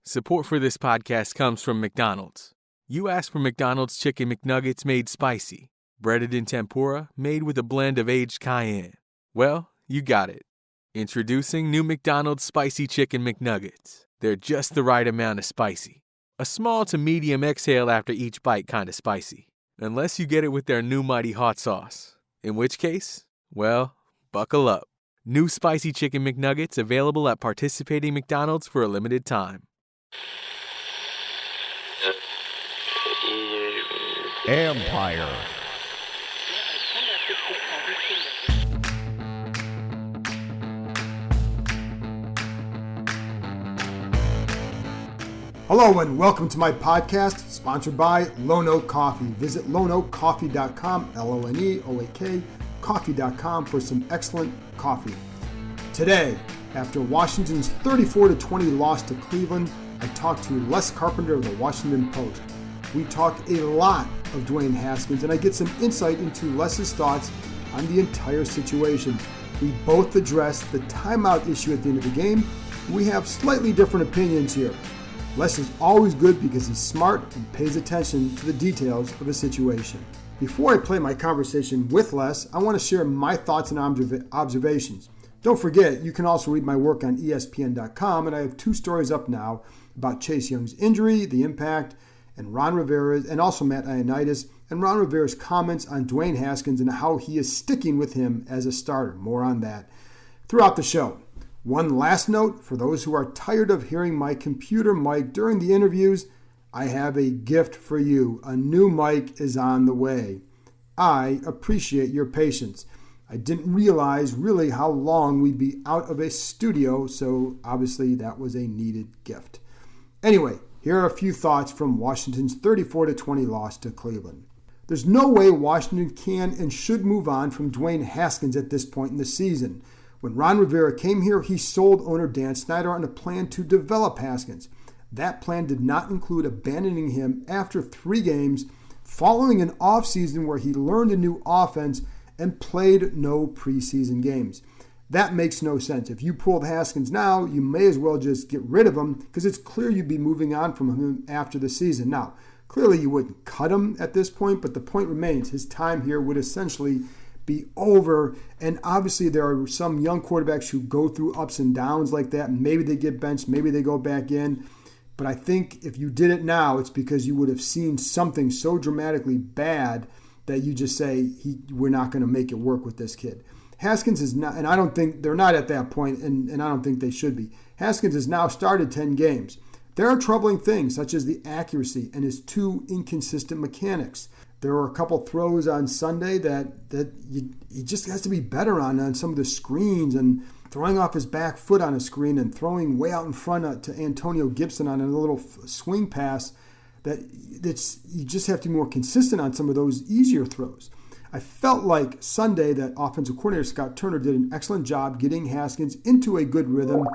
Support for this podcast comes from McDonald's. You asked for McDonald's Chicken McNuggets made spicy, breaded in tempura, made with a blend of aged cayenne. Well, you got it. Introducing new McDonald's Spicy Chicken McNuggets. They're just the right amount of spicy. A small to medium exhale after each bite kind of spicy. Unless you get it with their new mighty hot sauce. In which case, well, buckle up. New Spicy Chicken McNuggets available at participating McDonald's for a limited time. Empire. Hello and welcome to my podcast, sponsored by Lone Oak Coffee. Visit loneoakcoffee.com, L-O-N-E-O-A-K, coffee.com for some excellent coffee. Today, after Washington's 34-20 loss to Cleveland, I talked to Les Carpenter of the Washington Post. We talk a lot of Dwayne Haskins, and I get some insight into Les's thoughts on the entire situation. We both address the timeout issue at the end of the game. We have slightly different opinions here. Les is always good because he's smart and pays attention to the details of a situation. Before I play my conversation with Les, I want to share my thoughts and observations. Don't forget, you can also read my work on ESPN.com, and I have 2 stories up now about Chase Young's injury, the impact, and Ron Rivera's, and also Matt Ioannidis, and Ron Rivera's comments on Dwayne Haskins and how he is sticking with him as a starter. More on that throughout the show. One last note, for those who are tired of hearing my computer mic during the interviews, I have a gift for you. A new mic is on the way. I appreciate your patience. I didn't realize really how long we'd be out of a studio, so obviously that was a needed gift. Anyway, here are a few thoughts from Washington's 34-20 loss to Cleveland. There's no way Washington can and should move on from Dwayne Haskins at this point in the season. When Ron Rivera came here, he sold owner Dan Snyder on a plan to develop Haskins. That plan did not include abandoning him after 3 games, following an offseason where he learned a new offense and played no preseason games. That makes no sense. If you pulled Haskins now, you may as well just get rid of him because it's clear you'd be moving on from him after the season. Now, clearly you wouldn't cut him at this point, but the point remains his time here would essentially be over. And obviously there are some young quarterbacks who go through ups and downs like that. And maybe they get benched, maybe they go back in. But I think if you did it now, it's because you would have seen something so dramatically bad that you just say, we're not going to make it work with this kid. Haskins is not, and I don't think they're not at that point, and I don't think they should be. Haskins has now started 10 games. There are troubling things such as the accuracy and his 2 inconsistent mechanics. There were a couple throws on Sunday that he just has to be better on some of the screens and throwing off his back foot on a screen and throwing way out in front to Antonio Gibson on a little swing pass. You just have to be more consistent on some of those easier throws. I felt like Sunday that offensive coordinator Scott Turner did an excellent job getting Haskins into a good rhythm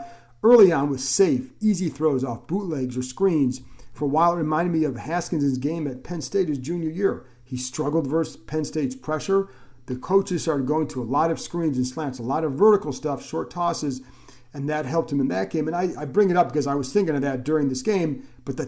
early on with safe, easy throws off bootlegs or screens. For a while, it reminded me of Haskins' game at Penn State his junior year. He struggled versus Penn State's pressure. The coaches started going to a lot of screens and slants, a lot of vertical stuff, short tosses, and that helped him in that game. And I bring it up because I was thinking of that during this game, but the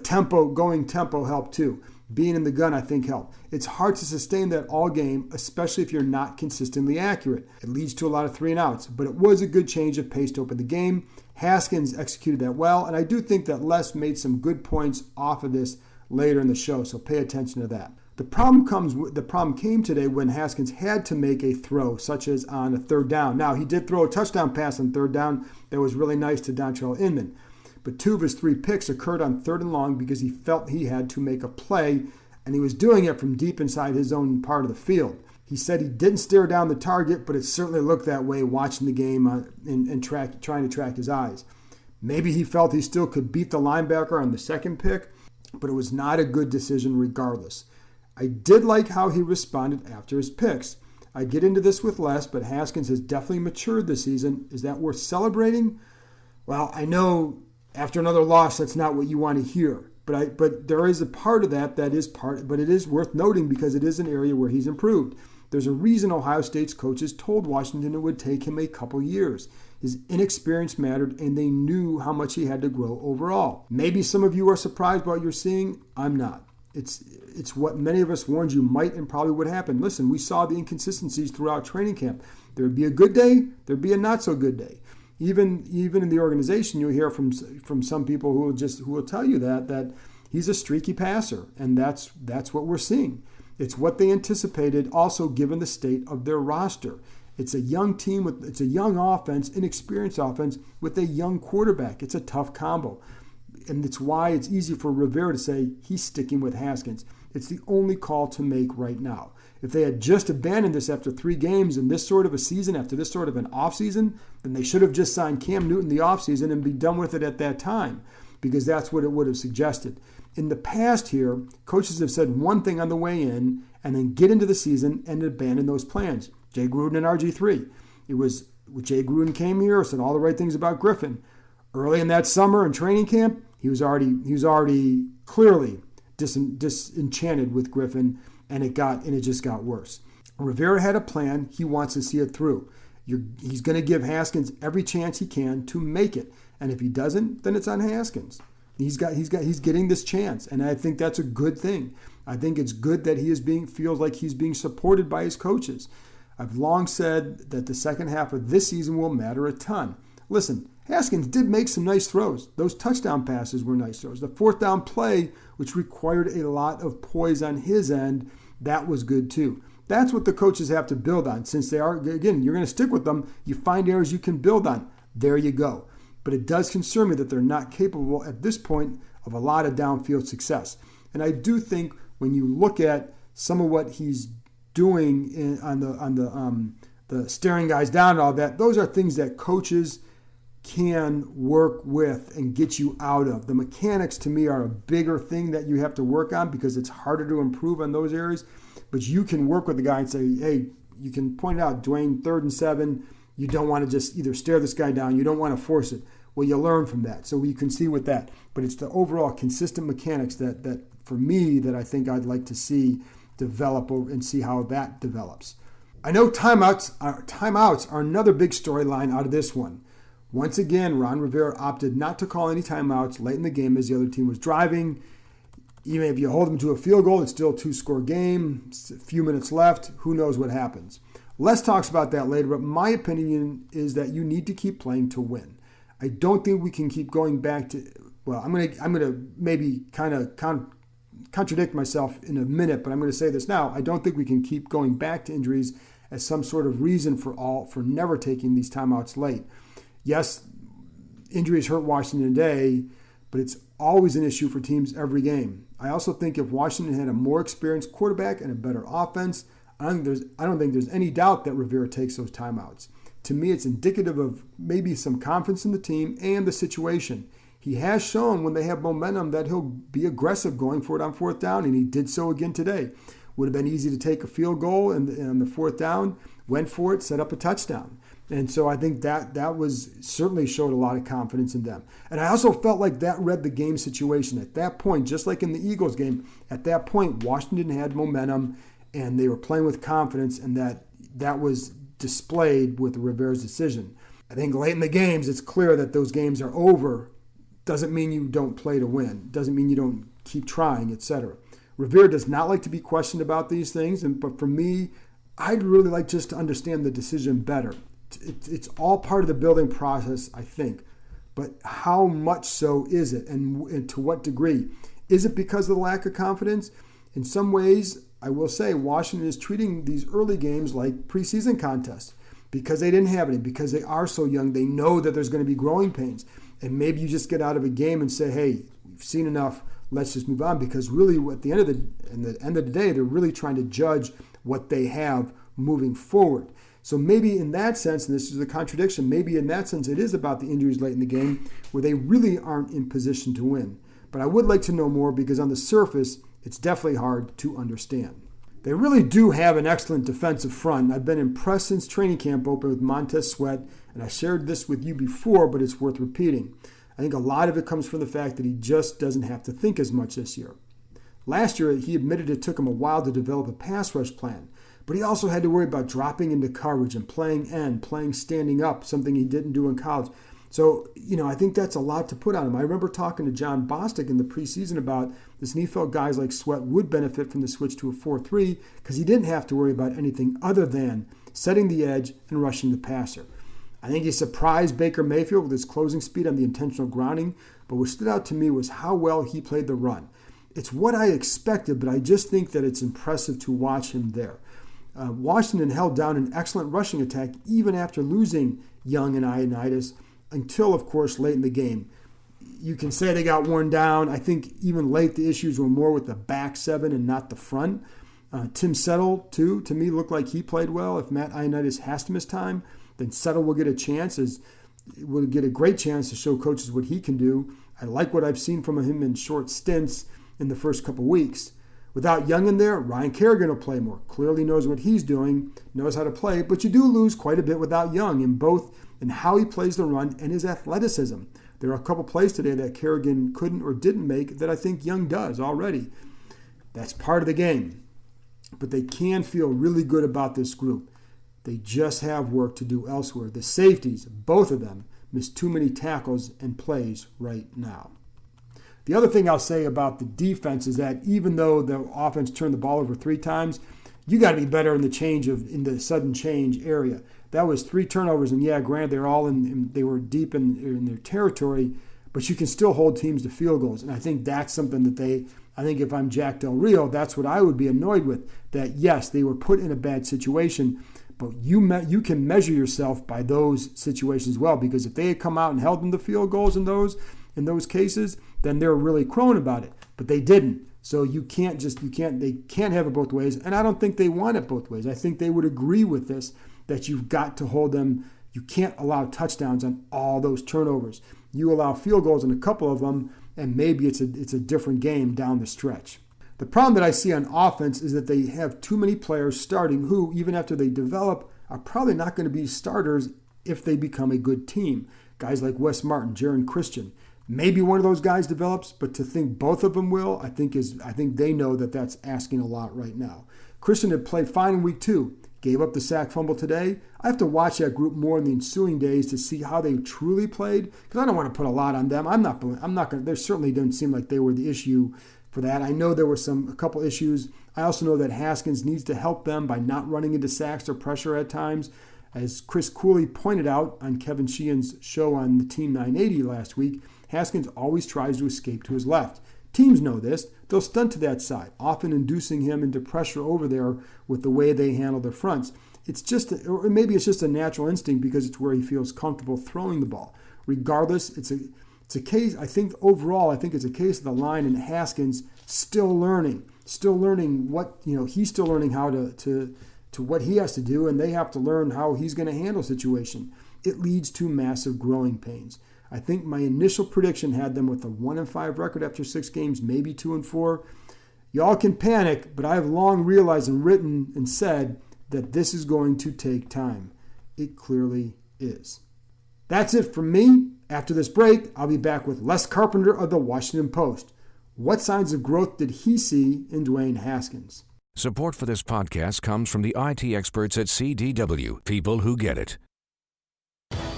going tempo helped too. Being in the gun, I think, helped. It's hard to sustain that all game, especially if you're not consistently accurate. It leads to a lot of 3 and outs, but it was a good change of pace to open the game. Haskins executed that well, and I do think that Les made some good points off of this later in the show, so pay attention to that. The problem came today when Haskins had to make a throw, such as on a 3rd down. Now, he did throw a touchdown pass on 3rd down that was really nice to Dontrell Inman. But 2 of his 3 picks occurred on 3rd and long because he felt he had to make a play, and he was doing it from deep inside his own part of the field. He said he didn't stare down the target, but it certainly looked that way watching the game and trying to track his eyes. Maybe he felt he still could beat the linebacker on the 2nd pick, but it was not a good decision regardless. I did like how he responded after his picks. I get into this with Les, but Haskins has definitely matured this season. Is that worth celebrating? Well, I know after another loss, that's not what you want to hear. But there is a part of that is but it is worth noting because it is an area where he's improved. There's a reason Ohio State's coaches told Washington it would take him a couple years. His inexperience mattered, and they knew how much he had to grow overall. Maybe some of you are surprised by what you're seeing. I'm not. It's what many of us warned you might and probably would happen. Listen, we saw the inconsistencies throughout training camp. There would be a good day, there'd be a not so good day. Even in the organization, you'll hear from some people who will tell you that he's a streaky passer, and that's what we're seeing. It's what they anticipated, also given the state of their roster. It's a young team it's a young offense, inexperienced offense with a young quarterback. It's a tough combo. And it's why it's easy for Rivera to say he's sticking with Haskins. It's the only call to make right now. If they had just abandoned this after 3 games in this sort of a season, after this sort of an offseason, then they should have just signed Cam Newton the offseason and be done with it at that time, because that's what it would have suggested. In the past here, coaches have said one thing on the way in and then get into the season and abandon those plans. Jay Gruden and RG3. It was when Jay Gruden came here, said all the right things about Griffin. Early in that summer in training camp, he was already clearly disenchanted with Griffin, and it just got worse. Rivera had a plan. He wants to see it through. He's going to give Haskins every chance he can to make it, and if he doesn't, then it's on Haskins. He's getting this chance, and I think that's a good thing. I think it's good that feels like he's being supported by his coaches. I've long said that the second half of this season will matter a ton. Listen, Haskins did make some nice throws. Those touchdown passes were nice throws. The 4th down play, which required a lot of poise on his end, that was good too. That's what the coaches have to build on. Since they are, again, you're going to stick with them, you find areas you can build on. There you go. But it does concern me that they're not capable at this point of a lot of downfield success. And I do think when you look at some of what he's doing on the staring guys down and all that, those are things that coaches can work with and get you out of. The mechanics to me are a bigger thing that you have to work on because it's harder to improve on those areas. But you can work with the guy and say, hey, you can point out, Dwayne, 3rd and 7, you don't want to just either stare this guy down, you don't want to force it. Well, you learn from that. So you can see with that. But it's the overall consistent mechanics that for me, that I think I'd like to see develop and see how that develops. I know timeouts are another big storyline out of this one. Once again, Ron Rivera opted not to call any timeouts late in the game as the other team was driving. Even if you hold them to a field goal, it's still a 2-score game. It's a few minutes left. Who knows what happens? Les talks about that later, but my opinion is that you need to keep playing to win. I don't think we can keep going back to, well, I'm gonna maybe kind of contradict myself in a minute, but I'm going to say this now. I don't think we can keep going back to injuries as some sort of reason for never taking these timeouts late. Yes, injuries hurt Washington today, but it's always an issue for teams every game. I also think if Washington had a more experienced quarterback and a better offense, I don't think there's any doubt that Rivera takes those timeouts. To me, it's indicative of maybe some confidence in the team and the situation. He has shown when they have momentum that he'll be aggressive going for it on 4th down, and he did so again today. Would have been easy to take a field goal and on the 4th down, went for it, set up a touchdown. And so I think that was certainly showed a lot of confidence in them. And I also felt like that read the game situation. At that point, just like in the Eagles game, at that point, Washington had momentum and they were playing with confidence, and that was displayed with Rivera's decision. I think late in the games, it's clear that those games are over. Doesn't mean you don't play to win. Doesn't mean you don't keep trying, etc. Rivera does not like to be questioned about these things, but for me, I'd really like just to understand the decision better. It's all part of the building process, I think. But how much so is it, and to what degree? Is it because of the lack of confidence? In some ways, I will say Washington is treating these early games like preseason contests because they didn't have any, because they are so young. They know that there's going to be growing pains. And maybe you just get out of a game and say, hey, we've seen enough, let's just move on. Because really, at the end of the day, they're really trying to judge what they have moving forward. So maybe in that sense, and this is a contradiction, maybe in that sense it is about the injuries late in the game where they really aren't in position to win. But I would like to know more because on the surface, it's definitely hard to understand. They really do have an excellent defensive front. I've been impressed since training camp opened with Montez Sweat, and I shared this with you before, but it's worth repeating. I think a lot of it comes from the fact that he just doesn't have to think as much this year. Last year, he admitted it took him a while to develop a pass rush plan, But he also had to worry about dropping into coverage and playing end, playing standing up, something he didn't do in college. So, I think that's a lot to put on him. I remember talking to John Bostic in the preseason about this, and he felt guys like Sweat would benefit from the switch to a 4-3 because he didn't have to worry about anything other than setting the edge and rushing the passer. I think he surprised Baker Mayfield with his closing speed on the intentional grounding, but what stood out to me was how well he played the run. It's what I expected, but I just think that it's impressive to watch him there. Washington held down an excellent rushing attack even after losing Young and Ioannidis until, of course, late in the game. You can say they got worn down. I think even late the issues were more with the back seven and not the front. Tim Settle, too, to me looked like he played well. If Matt Ioannidis has to miss time, then Settle will get a great chance to show coaches what he can do. I like what I've seen from him in short stints in the first couple weeks. Without Young in there, Ryan Kerrigan will play more. Clearly knows what he's doing, knows how to play, but you do lose quite a bit without Young in how he plays the run and his athleticism. There are a couple plays today that Kerrigan couldn't or didn't make that I think Young does already. That's part of the game. But they can feel really good about this group. They just have work to do elsewhere. The safeties, both of them, miss too many tackles and plays right now. The other thing I'll say about the defense is that even though the offense turned the ball over 3 times, you got to be better in the sudden change area. That was 3 turnovers, and yeah, granted they're all they were deep in their territory, but you can still hold teams to field goals, and I think that's something that I think if I'm Jack Del Rio, that's what I would be annoyed with. That yes, they were put in a bad situation, but you can measure yourself by those situations as well, because if they had come out and held them to field goals in those cases, then they're really crowing about it. But they didn't. So they can't have it both ways. And I don't think they want it both ways. I think they would agree with this, that you've got to hold them. You can't allow touchdowns on all those turnovers. You allow field goals on a couple of them, and maybe it's a different game down the stretch. The problem that I see on offense is that they have too many players starting who, even after they develop, are probably not going to be starters if they become a good team. Guys like Wes Martin, Jaron Christian. Maybe one of those guys develops, but to think both of them will, I think they know that that's asking a lot right now. Christian had played fine in week 2, gave up the sack fumble today. I have to watch that group more in the ensuing days to see how they truly played, because I don't want to put a lot on them. I'm not going. There certainly didn't seem like they were the issue for that. I know there were a couple issues. I also know that Haskins needs to help them by not running into sacks or pressure at times. As Chris Cooley pointed out on Kevin Sheehan's show on the Team 980 last week, Haskins always tries to escape to his left. Teams know this. They'll stunt to that side, often inducing him into pressure over there with the way they handle their fronts. Or maybe it's just a natural instinct because it's where he feels comfortable throwing the ball. Regardless, it's a case. I think overall, it's a case of the line and Haskins still learning what he's still learning how to what he has to do, and they have to learn how he's going to handle a situation. It leads to massive growing pains. I think my initial prediction had them with a 1-5 record after 6 games, maybe 2-4. Y'all can panic, but I have long realized and written and said that this is going to take time. It clearly is. That's it from me. After this break, I'll be back with Les Carpenter of the Washington Post. What signs of growth did he see in Dwayne Haskins? Support for this podcast comes from the IT experts at CDW, people who get it.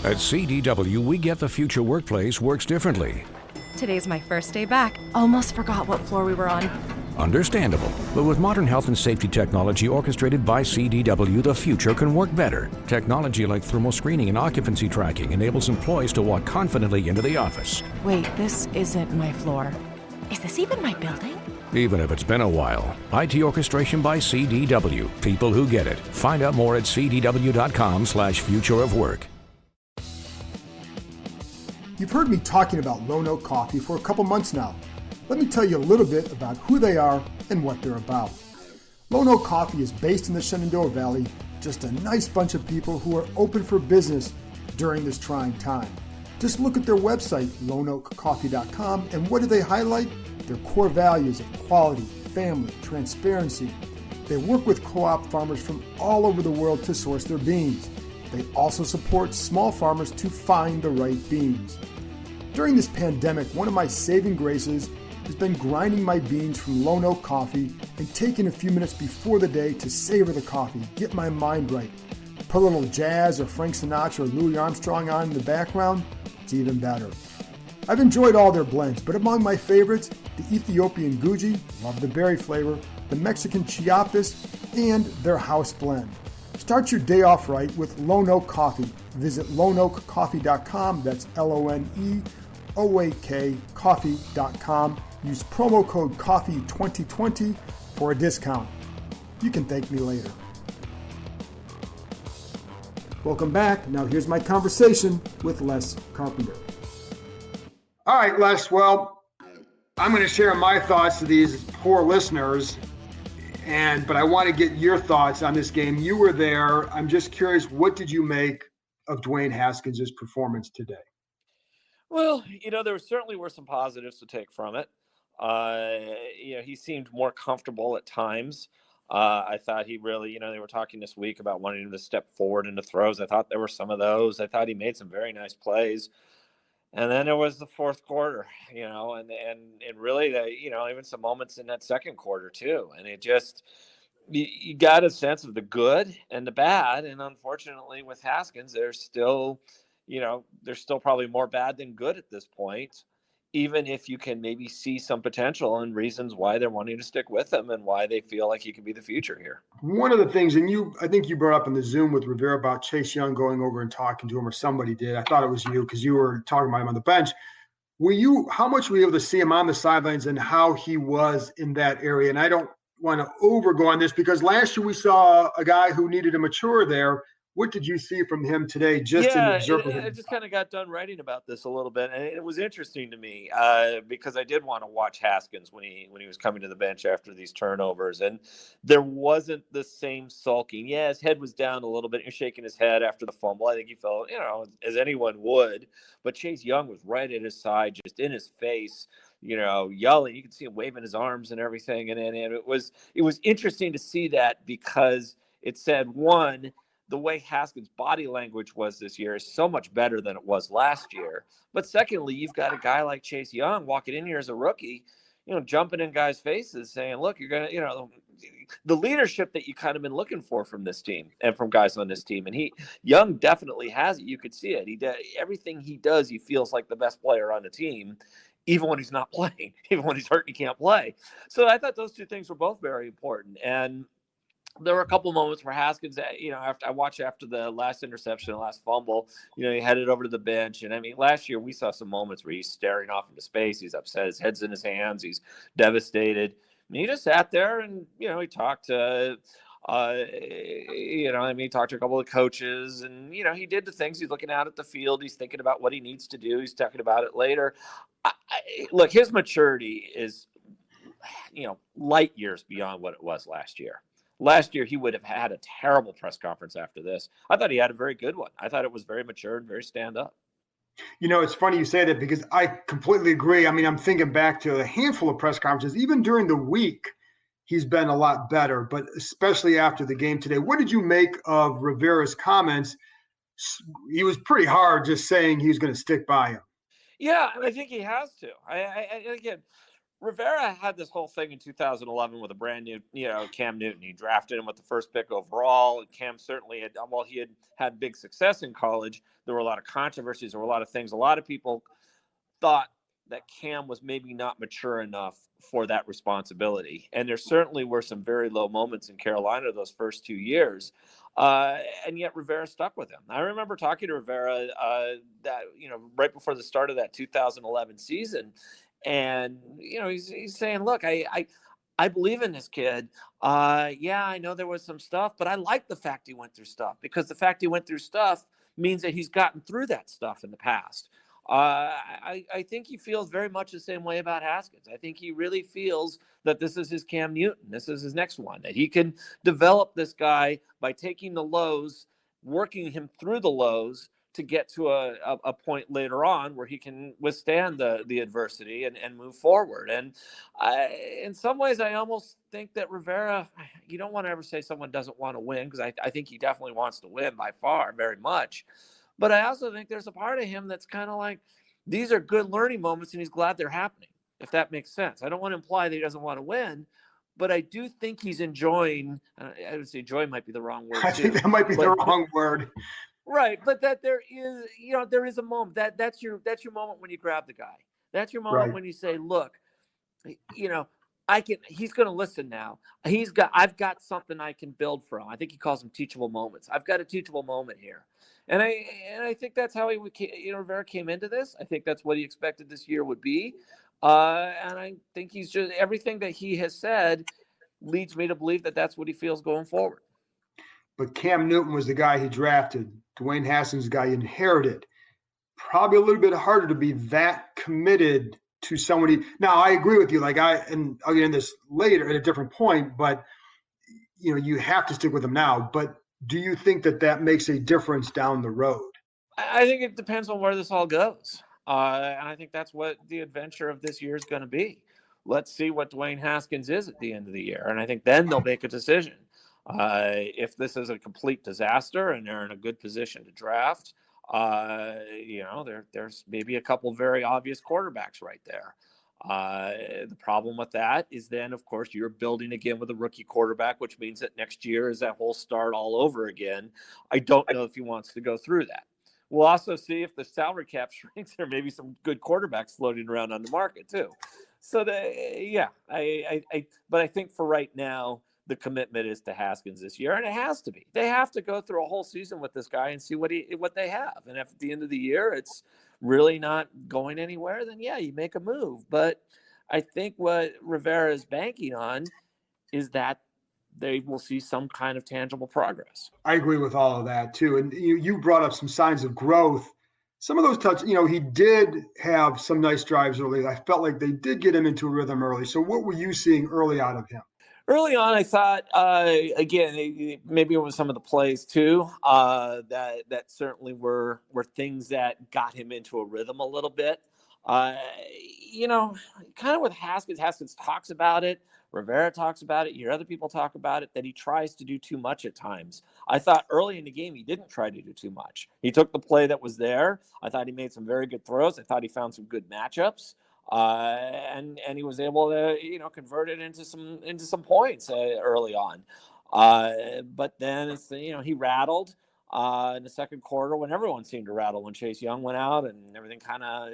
At CDW, we get the future workplace works differently. Today's my first day back. Almost forgot what floor we were on. Understandable. But with modern health and safety technology orchestrated by CDW, the future can work better. Technology like thermal screening and occupancy tracking enables employees to walk confidently into the office. Wait, this isn't my floor. Is this even my building? Even if it's been a while. IT orchestration by CDW. People who get it. Find out more at cdw.com/future of work. You've heard me talking about Lone Oak Coffee for a couple months now. Let me tell you a little bit about who they are and what they're about. Lone Oak Coffee is based in the Shenandoah Valley, just a nice bunch of people who are open for business during this trying time. Just look at their website, loneoakcoffee.com, and what do they highlight? Their core values of quality, family, transparency. They work with co-op farmers from all over the world to source their beans. They also support small farmers to find the right beans. During this pandemic, one of my saving graces has been grinding my beans from Lone Oak Coffee and taking a few minutes before the day to savor the coffee, get my mind right. Put a little jazz or Frank Sinatra or Louis Armstrong on in the background, it's even better. I've enjoyed all their blends, but among my favorites, the Ethiopian Guji, love the berry flavor, the Mexican Chiapas, and their house blend. Start your day off right with Lone Oak Coffee. Visit loneoakcoffee.com, that's LONEOAK coffee.com. Use promo code COFFEE2020 for a discount. You can thank me later. Welcome back. Now here's my conversation with Les Carpenter. All right, Les. Well, I'm going to share my thoughts to these poor listeners, but I want to get your thoughts on this game. You were there. I'm just curious, what did you make of Dwayne Haskins' performance today? Well, there certainly were some positives to take from it. He seemed more comfortable at times. I thought he really, they were talking this week about wanting him to step forward into throws. I thought there were some of those. I thought he made some very nice plays. And then there was the fourth quarter, and really, even some moments in that second quarter too. And it just, you got a sense of the good and the bad. And unfortunately with Haskins, there's still probably more bad than good at this point, even if you can maybe see some potential and reasons why they're wanting to stick with him and why they feel like he could be the future here. One of the things, and I think you brought up in the Zoom with Rivera about Chase Young going over and talking to him, or somebody did. I thought it was you because you were talking about him on the bench. How much were you able to see him on the sidelines and how he was in that area? And I don't want to overgo on this because last year we saw a guy who needed to mature there. What did you see from him today? I just kind of got done writing about this a little bit, and it was interesting to me because I did want to watch Haskins when he was coming to the bench after these turnovers, and there wasn't the same sulking. Yeah, his head was down a little bit. He was shaking his head after the fumble. I think he felt, as anyone would. But Chase Young was right at his side, just in his face, yelling. You could see him waving his arms and everything, and it was interesting to see that because it said, one, the way Haskins' body language was this year is so much better than it was last year. But secondly, you've got a guy like Chase Young walking in here as a rookie, jumping in guys' faces saying, look, you're going to, the leadership that you kind of been looking for from this team and from guys on this team. And Young definitely has it. You could see it. Everything he does, he feels like the best player on the team, even when he's not playing, even when he's hurt and he can't play. So I thought those two things were both very important. And there were a couple of moments where Haskins, after the last interception, the last fumble, he headed over to the bench. And last year we saw some moments where he's staring off into space. He's upset. His head's in his hands. He's devastated. And he just sat there and, he talked to, he talked to a couple of coaches and, he did the things. He's looking out at the field. He's thinking about what he needs to do. He's talking about it later. Look, his maturity is, light years beyond what it was last year. Last year, he would have had a terrible press conference after this. I thought he had a very good one. I thought it was very mature and very stand-up. It's funny you say that because I completely agree. I'm thinking back to a handful of press conferences. Even during the week, he's been a lot better, but especially after the game today. What did you make of Rivera's comments? He was pretty hard just saying he was going to stick by him. Yeah, I think he has to. Again, Rivera had this whole thing in 2011 with a brand new, Cam Newton. He drafted him with the first pick overall. Cam certainly he had big success in college. There were a lot of controversies. There were a lot of things. A lot of people thought that Cam was maybe not mature enough for that responsibility. And there certainly were some very low moments in Carolina those first 2 years. And yet Rivera stuck with him. I remember talking to Rivera right before the start of that 2011 season. And, he's saying, look, I believe in this kid. I know there was some stuff, but I like the fact he went through stuff because the fact he went through stuff means that he's gotten through that stuff in the past. I think he feels very much the same way about Haskins. I think he really feels that this is his Cam Newton. This is his next one, that he can develop this guy by taking the lows, working him through the lows to get to a point later on where he can withstand the adversity and move forward. And in some ways, I almost think that Rivera, you don't want to ever say someone doesn't want to win, because I think he definitely wants to win by far, very much. But I also think there's a part of him that's kind of like, these are good learning moments and he's glad they're happening. if that makes sense. I don't want to imply that he doesn't want to win, but I do think he's enjoying. I would say joy might be the wrong word. I think that might be the wrong word. Right, but that there is a moment that's your moment when you grab the guy. That's your moment when you say, look, he's going to listen now. I've got something I can build from. I think he calls them teachable moments. I've got a teachable moment here. And I think that's how Rivera came into this. I think that's what he expected this year would be. And I think he's just, everything that he has said leads me to believe that that's what he feels going forward. But Cam Newton was the guy he drafted. Dwayne Haskins, the guy he inherited. Probably a little bit harder to be that committed to somebody. Now, I agree with you. And I'll get into this later at a different point, but you have to stick with him now. But do you think that makes a difference down the road? I think it depends on where this all goes. And I think that's what the adventure of this year is going to be. Let's see what Dwayne Haskins is at the end of the year. And I think then they'll make a decision. If this is a complete disaster and they're in a good position to draft, there's maybe a couple very obvious quarterbacks right there. The problem with that is then, of course, you're building again with a rookie quarterback, which means that next year is that whole start all over again. I don't know if he wants to go through that. We'll also see if the salary cap shrinks. There may be some good quarterbacks floating around on the market too. So, but I think for right now, the commitment is to Haskins this year, and it has to be. They have to go through a whole season with this guy and see what they have. And if at the end of the year it's really not going anywhere, then you make a move. But I think what Rivera is banking on is that they will see some kind of tangible progress. I agree with all of that too. And you brought up some signs of growth. Some of those touches, he did have some nice drives early. I felt like they did get him into a rhythm early. So what were you seeing early out of him? Early on, I thought, again, maybe it was some of the plays too, that certainly were things that got him into a rhythm a little bit. Kind of with Haskins talks about it. Rivera talks about it. You hear other people talk about it, that he tries to do too much at times. I thought early in the game, he didn't try to do too much. He took the play that was there. I thought he made some very good throws. I thought he found some good matchups. And he was able to, convert it into some points early on. But then it's, he rattled in the second quarter when everyone seemed to rattle when Chase Young went out and everything kind of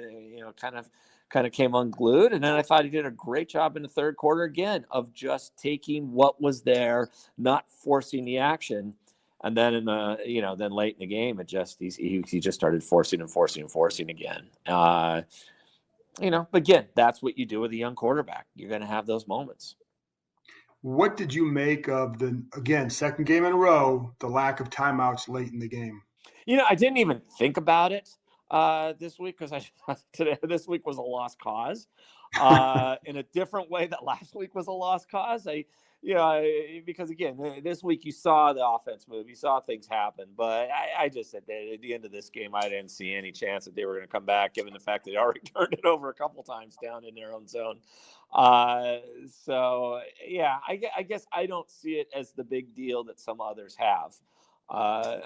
came unglued. And then I thought he did a great job in the third quarter again of just taking what was there, not forcing the action. And then then late in the game, he just started forcing again. But again, that's what you do with a young quarterback. You're going to have those moments. What did you make of second game in a row, the lack of timeouts late in the game? I didn't even think about it this week because this week was a lost cause in a different way that last week was a lost cause. Because again, this week you saw the offense move, you saw things happen, but I just said that at the end of this game, I didn't see any chance that they were going to come back, given the fact that they already turned it over a couple times down in their own zone. I guess I don't see it as the big deal that some others have.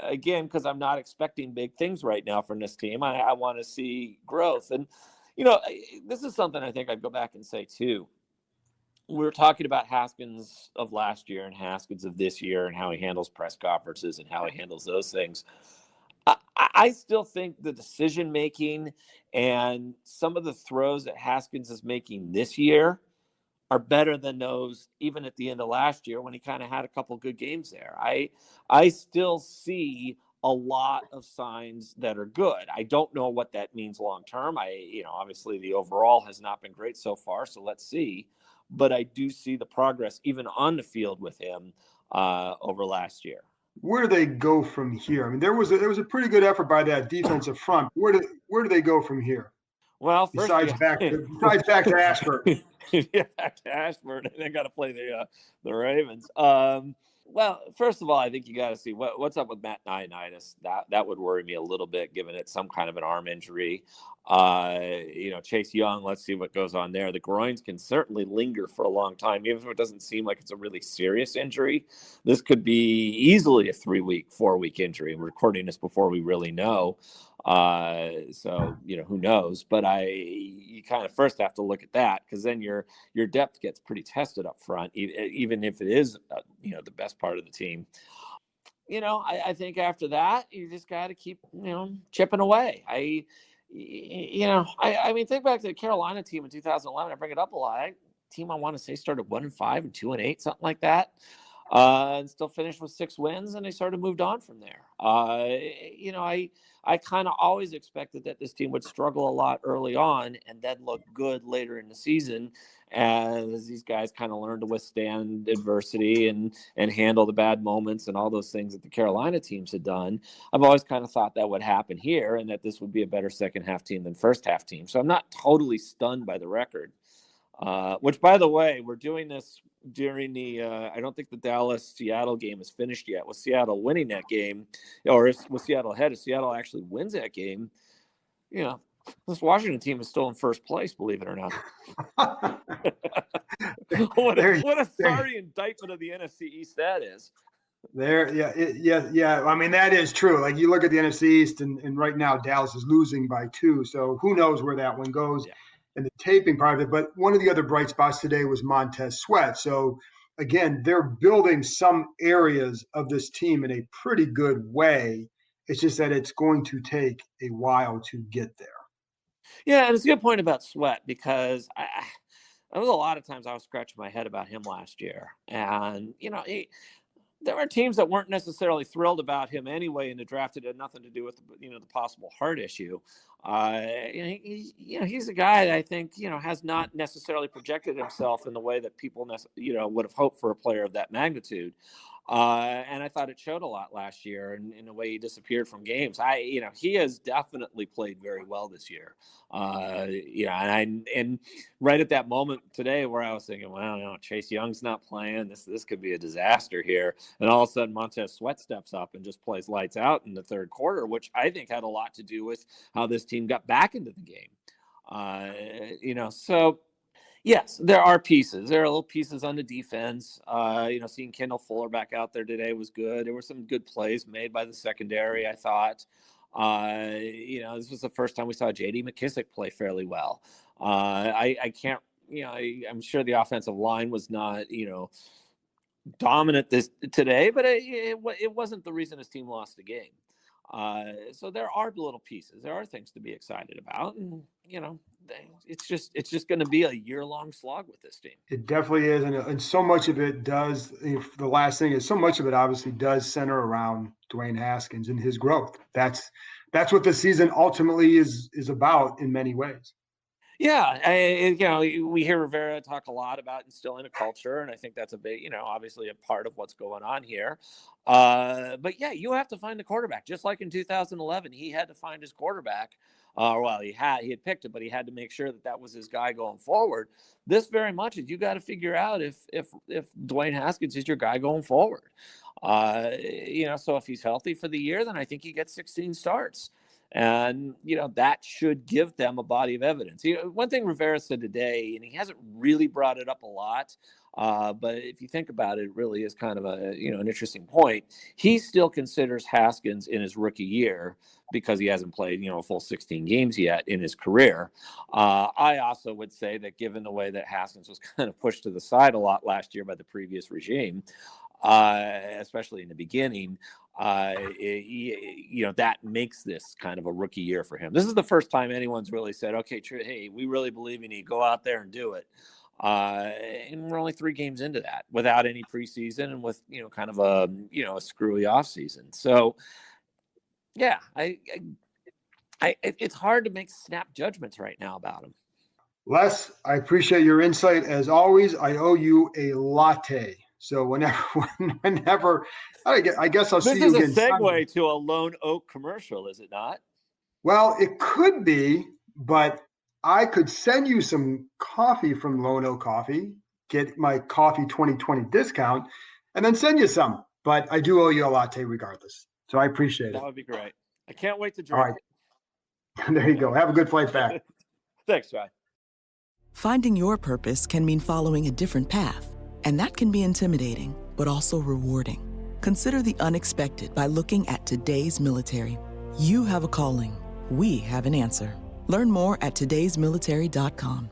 Again, because I'm not expecting big things right now from this team. I want to see growth. And, this is something I think I'd go back and say too. We were talking about Haskins of last year and Haskins of this year and how he handles press conferences and how he handles those things. I still think the decision-making and some of the throws that Haskins is making this year are better than those even at the end of last year when he kind of had a couple good games there. I still see a lot of signs that are good. I don't know what that means long-term. Obviously the overall has not been great so far, so let's see. But I do see the progress even on the field with him over last year. Where do they go from here? I mean, there was a pretty good effort by that defensive front. Where do they go from here? Well, besides back to Ashford. Back to Ashford, and they got to play the Ravens. Well, first of all, I think you got to see what's up with Matt Ioannidis. That would worry me a little bit, given it's some kind of an arm injury. Chase Young, let's see what goes on there. The groins can certainly linger for a long time, even if it doesn't seem like it's a really serious injury. This could be easily a 4-week injury. We're recording this before we really know. So, who knows? But you kind of first have to look at that, because then your depth gets pretty tested up front, even if it is, the best part of the team. I think after that, you just got to keep, chipping away. I mean, think back to the Carolina team in 2011. I bring it up a lot. Team I want to say started 1-5 and 2-8, something like that. And still finished with 6 wins, and they sort of moved on from there. I kind of always expected that this team would struggle a lot early on and then look good later in the season, as these guys kind of learn to withstand adversity and handle the bad moments and all those things that the Carolina teams had done. I've always kind of thought that would happen here, and that this would be a better second half team than first half team. So I'm not totally stunned by the record. Which, by the way, we're doing this during the I don't think the Dallas-Seattle game is finished yet. With Seattle winning that game, or with Seattle ahead, if Seattle actually wins that game, this Washington team is still in first place, believe it or not. What a sorry indictment of the NFC East that is. Yeah. I mean, that is true. Like, you look at the NFC East, and right now Dallas is losing by 2. So who knows where that one goes. Yeah. And the taping part of it. But one of the other bright spots today was Montez Sweat. So, again, they're building some areas of this team in a pretty good way. It's just that it's going to take a while to get there. Yeah, and it's a good point about Sweat, because there was a lot of times I was scratching my head about him last year. And, there were teams that weren't necessarily thrilled about him anyway in the draft. It had nothing to do with the possible heart issue. He's a guy that I think has not necessarily projected himself in the way that people would have hoped for a player of that magnitude. And I thought it showed a lot last year in the way he disappeared from games. He has definitely played very well this year. And right at that moment today where I was thinking, well, Chase Young's not playing. This could be a disaster here. And all of a sudden Montez Sweat steps up and just plays lights out in the third quarter, which I think had a lot to do with how this team got back into the game. So yes, there are pieces. There are little pieces on the defense. Seeing Kendall Fuller back out there today was good. There were some good plays made by the secondary, I thought. This was the first time we saw J.D. McKissick play fairly well. I can't, I'm sure the offensive line was not, dominant today, but it wasn't the reason his team lost the game. So there are little pieces. There are things to be excited about, and it's just going to be a year-long slog with this team. It definitely is, and so much of it does. The last thing is, so much of it obviously does center around Dwayne Haskins and his growth. That's what the season ultimately is about in many ways. Yeah, we hear Rivera talk a lot about instilling a culture, and I think that's a big, obviously a part of what's going on here. But yeah, you have to find the quarterback. Just like in 2011, he had to find his quarterback. He had picked it, but he had to make sure that was his guy going forward. This very much is, you got to figure out if Dwayne Haskins is your guy going forward. So if he's healthy for the year, then I think he gets 16 starts. And, that should give them a body of evidence. One thing Rivera said today, and he hasn't really brought it up a lot, but if you think about it, it really is kind of an interesting point. He still considers Haskins in his rookie year because he hasn't played, a full 16 games yet in his career. I also would say that given the way that Haskins was kind of pushed to the side a lot last year by the previous regime, especially in the beginning, that makes this kind of a rookie year for him. This is the first time anyone's really said, okay, hey, we really believe in you. Go out there and do it. And we're only 3 games into that without any preseason and with, kind of a screwy off season. So yeah, it's hard to make snap judgments right now about him. Les, I appreciate your insight. As always, I owe you a latte. So whenever I guess I'll see you again. This is a segue to a Lone Oak commercial, is it not? Well, it could be, but I could send you some coffee from Lone Oak Coffee, get my coffee 2020 discount, and then send you some. But I do owe you a latte regardless. So I appreciate it. That would be great. I can't wait to drink. All right. There you go. Have a good flight back. Thanks, John. Finding your purpose can mean following a different path. And that can be intimidating, but also rewarding. Consider the unexpected by looking at today's military. You have a calling, we have an answer. Learn more at todaysmilitary.com.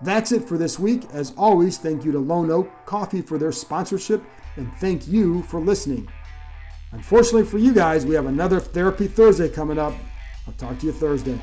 That's it for this week. As always, thank you to Lone Oak Coffee for their sponsorship, and thank you for listening. Unfortunately for you guys, we have another Therapy Thursday coming up. I'll talk to you Thursday.